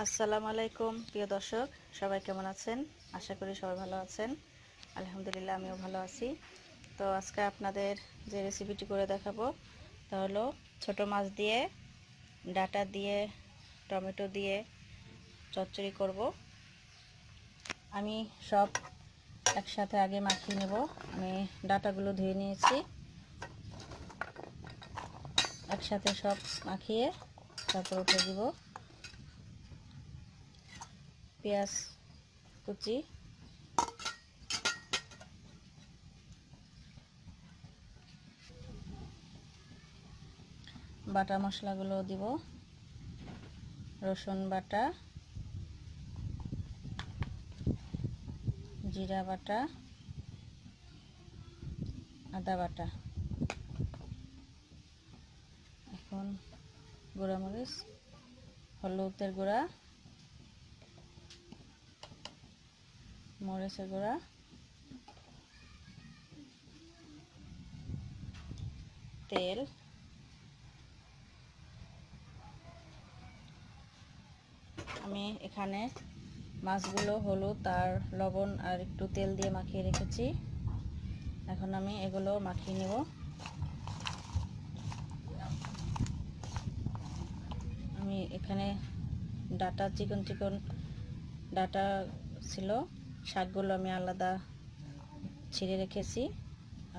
আসসালামু আলাইকুম প্রিয় দর্শক, সবাই কেমন আছেন? আশা করি সবাই ভালো আছেন। আলহামদুলিল্লাহ আমিও ভালো আছি। তো আজকে আপনাদের যে রেসিপিটি করে দেখাবো তা হলো ছোট মাছ দিয়ে ডাটা দিয়ে টমেটো দিয়ে চচ্চড়ি করব। আমি সব একসাথে আগে মাখিয়ে নেব। আমি ডাটাগুলো ধুয়ে নিয়েছি, একসাথে সব মাখিয়ে তারপর উঠে দিব। পেঁয়াজ কুচি, বাটা মশলাগুলো দিব। রসুন বাটা, জিরা বাটা, আদা বাটা, এখন গুঁড়ামরিচ, হলুদের গুঁড়া, মরিচের গুঁড়া, তেল, আমি এখানে মাছগুলো হলুদ আর লবণ আর একটু তেল দিয়ে মাখিয়ে রেখেছি। এখন আমি এগুলো মাখিয়ে নেব। আমি এখানে ডাটা চিকন চিকন ডাটা ছিল, শাকগুলো আমি আলাদা ছিঁড়ে রেখেছি।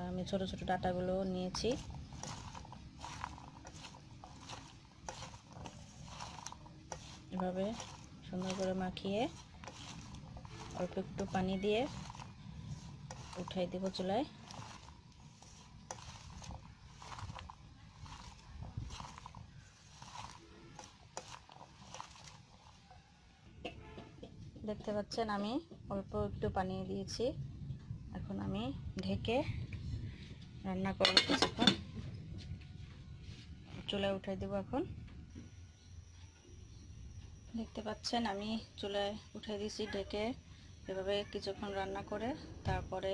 আমি ছোট ছোট ডাটাগুলো নিয়েছি। এভাবে সুন্দর করে মাখিয়ে অল্প একটু পানি দিয়ে উঠাই দেব চুলায়। দেখতে পাচ্ছেন আমি অল্প একটু পানি দিয়েছি। এখন আমি ঢেকে রান্না করব কিছুক্ষণ। চুলায় উঠাই দেব। এখন দেখতে পাচ্ছেন আমি চুলায় উঠাই দিয়েছি ঢেকে। এভাবে কিছুক্ষণ রান্না করে তারপরে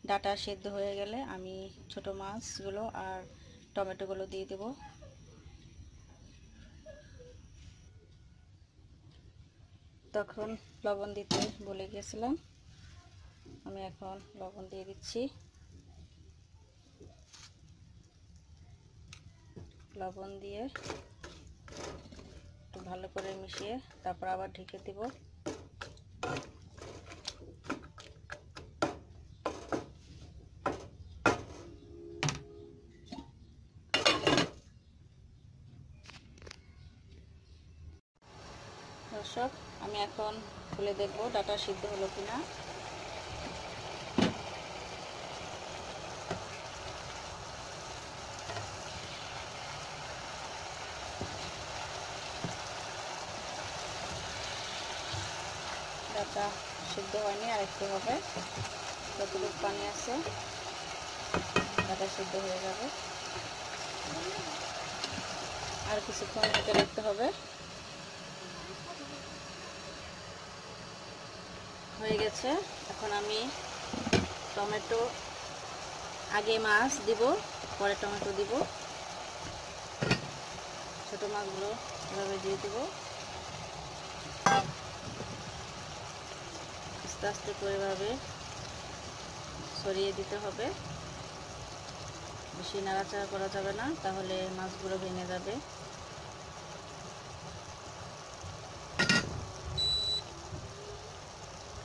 ডাটা সেদ্ধ হয়ে গেলে আমি ছোট মাছগুলো আর টমেটোগুলো দিয়ে দেব। তখন লবণ দিতে ভুলে গিয়েছিলাম, আমি এখন লবণ দিয়ে দিচ্ছি। লবণ দিয়ে একটু ভালো করে মিশিয়ে তারপর আবার ঢেকে দেব। দর্শক, আমি এখন খুলে দেখব ডাটা সিদ্ধ হলো কিনা। ডাটা সিদ্ধ হয়নি, আর একটু হবে। যতটুকু পানি আছে ডাটা সিদ্ধ হয়ে যাবে। আর কিছুক্ষণ ঢেকে রাখতে হবে। হয়ে গেছে। এখন আমি টমেটো, আগে মাছ দিব পরে টমেটো দিব। ছোট মাছগুলো এভাবে দিয়ে দেব। আস্তে আস্তে করে এভাবে ছড়িয়ে দিতে হবে। বেশি নাড়াচাড়া করা যাবে না, তাহলে মাছগুলো ভেঙে যাবে।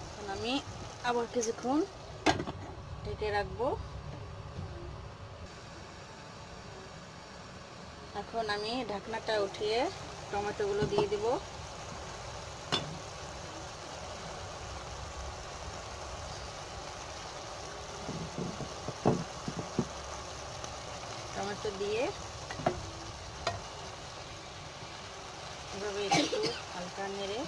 এখন আমি আবার কিছুক্ষণ ঢেকে রাখবো। এখন আমি ঢাকনাটা উঠিয়ে টমেটোগুলো দিয়ে দিব। টমেটো দিয়ে এভাবে একটু হালকা নেড়ে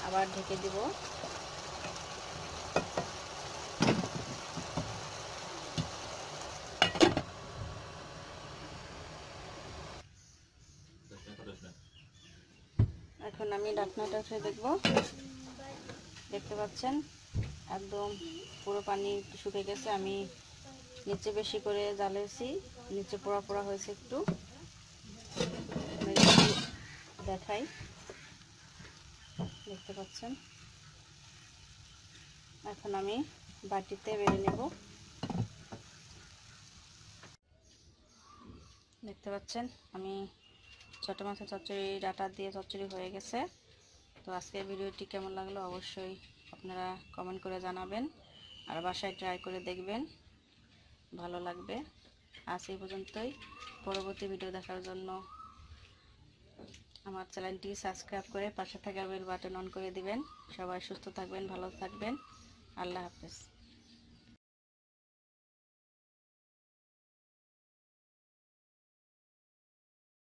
আবার ঢেকে দিব। এখন আমি ঢাকনাটা উঠে দেখব। দেখতে পাচ্ছেন একদম পুরো পানি শুকিয়ে গেছে। আমি নিচে বেশি করে জ্বালিয়েছি, নিচে পোড়া পোড়া হয়েছে একটু। দেখাই, দেখতে পাচ্ছেন। এখন আমি বাটিতে বেড়ে নেব। দেখতে পাচ্ছেন আমি ছোট মাছের চচ্চড়ি ডাটা দিয়ে চচ্চড়ি হয়ে গেছে। তো আজকের ভিডিওটি কেমন লাগলো অবশ্যই আপনারা কমেন্ট করে জানাবেন, আর বাসায় ট্রাই করে দেখবেন, ভালো লাগবে। আজ এই পর্যন্তই। পরবর্তী ভিডিও দেখার জন্য আমার চ্যানেলটি সাবস্ক্রাইব করে পাশে থাকা বেল বাটন অন করে দিবেন। সবাই সুস্থ থাকবেন, ভালো থাকবেন। আল্লাহ হাফেজ।